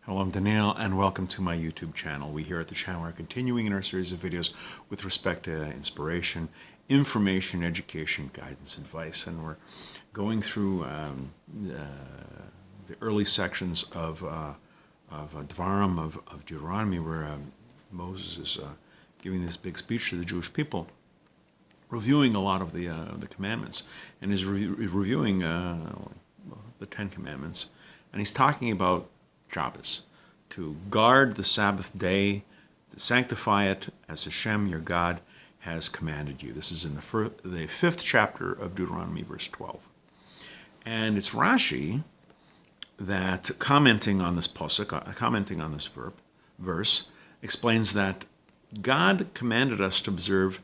Hello, I'm Daniel, and welcome to my YouTube channel. We here at the channel are continuing in our series of videos with respect to inspiration, information, education, guidance, advice, and we're going through the early sections of Dvarim, of Deuteronomy, where Moses is giving this big speech to the Jewish people, reviewing a lot of the commandments, and is reviewing the 10 Commandments, and he's talking about Shabbos, to guard the Sabbath day, to sanctify it as Hashem, your God, has commanded you. This is in the 5th chapter of Deuteronomy, verse 12. And it's Rashi that, commenting on this posuk, commenting on this verse, explains that God commanded us to observe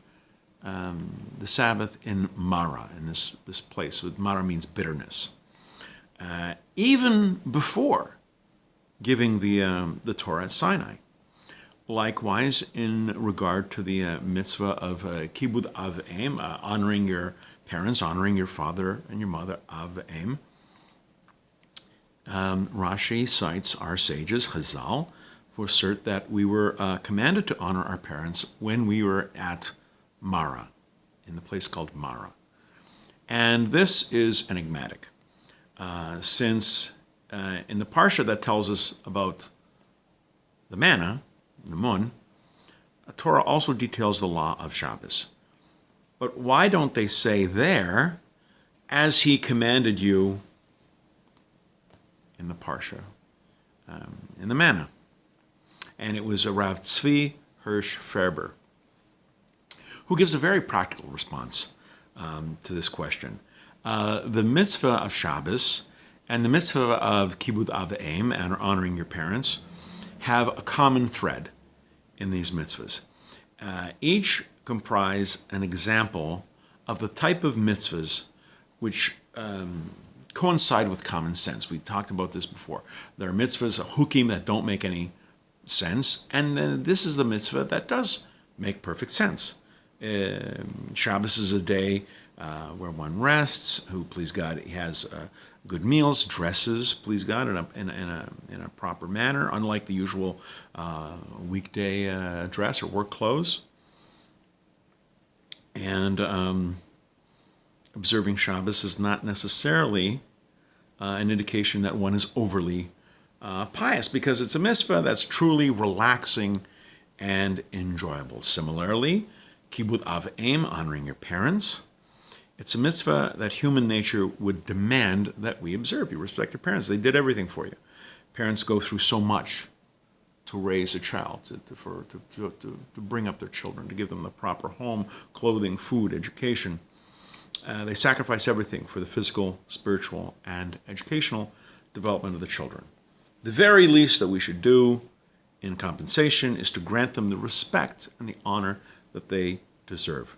the Sabbath in Marah, in this place. Marah means bitterness. Even before giving the Torah at Sinai. Likewise, in regard to the mitzvah of kibud av em, honoring your parents, honoring your father and your mother, av em, Rashi cites our sages, Chazal, who assert that we were commanded to honor our parents when we were at Marah, in the place called Marah. And this is enigmatic, since in the parsha that tells us about the manna, the mun, Torah also details the law of Shabbos. But why don't they say there, as he commanded you in the parsha, in the manna? And it was a Rav Tzvi Hirsch Ferber who gives a very practical response to this question. The mitzvah of Shabbos and the mitzvah of kibud av em, and honoring your parents, have a common thread in these mitzvahs. Each comprise an example of the type of mitzvahs which coincide with common sense. We talked about this before. There are mitzvahs, hukim, that don't make any sense, and then this is the mitzvah that does make perfect sense. Shabbos is a day where one rests, who, please God, he has good meals, dresses, please God, in a proper manner, unlike the usual weekday dress or work clothes. And observing Shabbos is not necessarily an indication that one is overly pious, because it's a mitzvah that's truly relaxing and enjoyable. Similarly, kibud av em, honoring your parents, it's a mitzvah that human nature would demand that we observe. You respect your parents. They did everything for you. Parents go through so much to raise a child, to bring up their children, to give them the proper home, clothing, food, education. They sacrifice everything for the physical, spiritual, and educational development of the children. The very least that we should do in compensation is to grant them the respect and the honor that they deserve.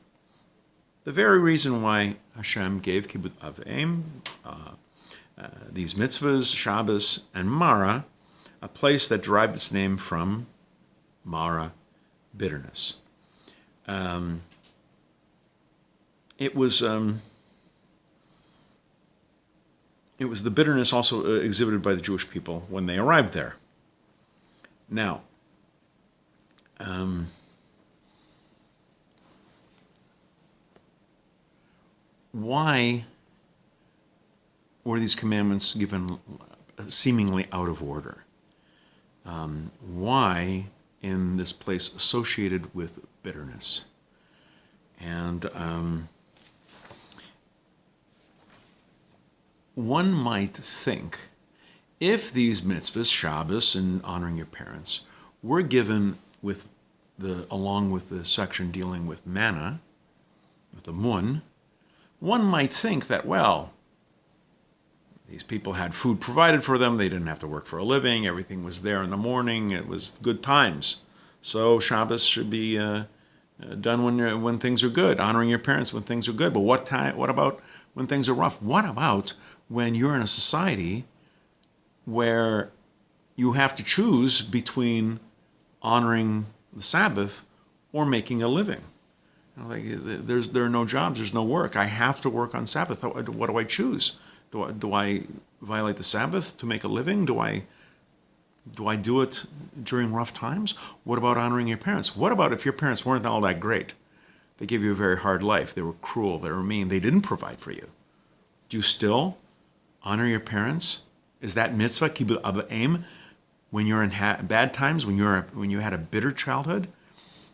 The very reason why Hashem gave kibud av em, these mitzvahs, Shabbos, and Marah, a place that derived its name from Marah, bitterness. It was the bitterness also exhibited by the Jewish people when they arrived there. Now, why were these commandments given seemingly out of order? Why in this place associated with bitterness? And one might think, if these mitzvahs, Shabbos and honoring your parents, were given along with the section dealing with manna, with the mun, one might think that, well, these people had food provided for them, they didn't have to work for a living, everything was there in the morning, it was good times. So Shabbos should be done when things are good, honoring your parents when things are good. But what about when things are rough? What about when you're in a society where you have to choose between honoring the Sabbath or making a living? There are no jobs, there's no work. I have to work on Sabbath. What do I choose? Do I violate the Sabbath to make a living? Do I Do I do it during rough times? What about honoring your parents? What about if your parents weren't all that great? They gave you a very hard life. They were cruel. They were mean. They didn't provide for you. Do you still honor your parents? Is that mitzvah, kibbud av v'em, when you're in bad times, when you had a bitter childhood,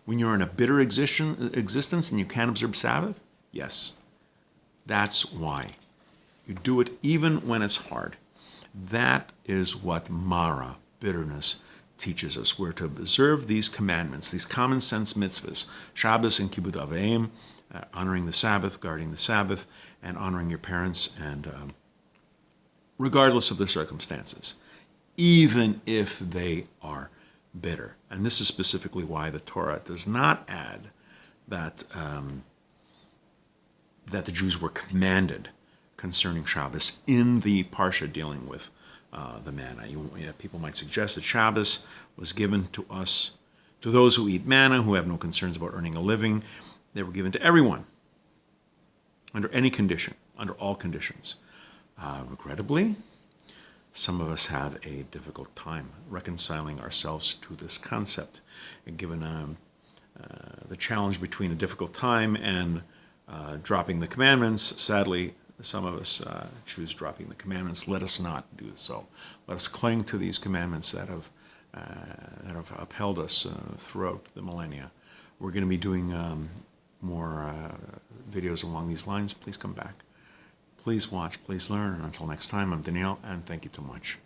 when you're in a bitter existence and you can't observe Sabbath? Yes. That's why. You do it even when it's hard. That is what Marah, bitterness, teaches us. We're to observe these commandments, these common sense mitzvahs, Shabbos and kibbud av v'em, honoring the Sabbath, guarding the Sabbath, and honoring your parents, and regardless of the circumstances, even if they are bitter. And this is specifically why the Torah does not add that that the Jews were commanded concerning Shabbos in the parsha dealing with the manna. People might suggest that Shabbos was given to us, to those who eat manna, who have no concerns about earning a living. They were given to everyone, under any condition, under all conditions. Regrettably, some of us have a difficult time reconciling ourselves to this concept, and given the challenge between a difficult time and dropping the commandments. Sadly, some of us choose dropping the commandments. Let us not do so. Let us cling to these commandments that have upheld us throughout the millennia. We're going to be doing more videos along these lines. Please come back. Please watch. Please learn. And until next time, I'm Daniel, and thank you so much.